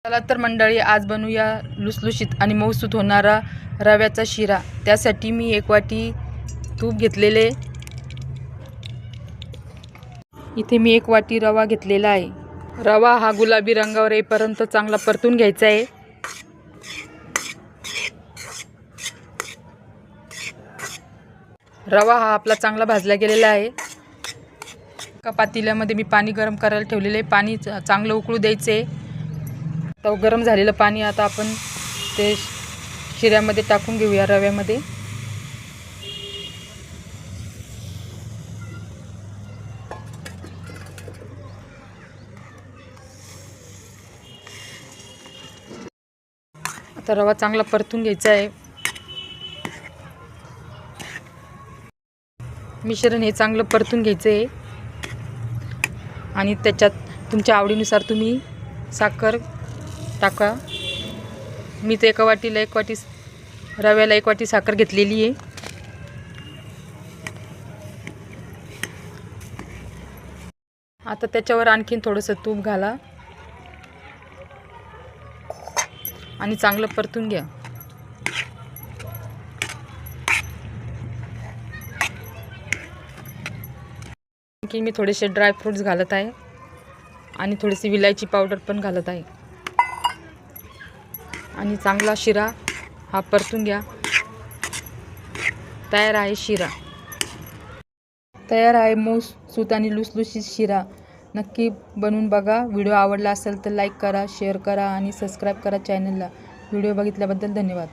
चला तर मंडळी, आज बनवूया लुसलुशीत आणि मऊसूत होणारा रव्याचा शिरा। त्यासाठी मी 1 वाटी तूप घेतलेले, इथे मी 1 वाटी रवा घेतलेला आहे। रवा हा गुलाबी रंगावर येईपर्यंत चांगला परतून घ्यायचा आहे। रवा हा आपला चांगला भाजला गेलेला आहे। एका पातेल्यामध्ये मी पाणी गरम करायला ठेवलेले आहे। पाणी चांगलं उकळू द्यायचे। तर गरम झालेलं पाणी आता आपण ते शिऱ्यामध्ये टाकून घेऊया, रव्यामध्ये। आता रवा चांगला परतून घ्यायचा आहे। मिश्रण हे चांगलं परतून घ्यायचं आहे आणि त्याच्यात तुमच्या आवडीनुसार तुम्ही साखर टाका। मी तर 1 वाटीला 1 वाटी रव्याला 1 वाटी साखर घेतलेली आहे। आता त्याच्यावर आणखीन थोडंसं तूप घाला आणि चांगलं परतून घ्या। आणखी मी थोडेसे ड्राय फ्रूट्स घालत आहे आणि थोडीशी विलायची पावडर पण घालत आहे आणि चांगला शिरा हा परतून घ्या। तयार आहे शिरा। तयार आहे मऊसूत आणि लुसलुशीत शिरा। नक्की बनवून बघा। व्हिडिओ आवडला असेल तर लाईक करा, शेअर करा आणि सबस्क्राईब करा चॅनलला। व्हिडिओ बघितल्याबद्दल धन्यवाद।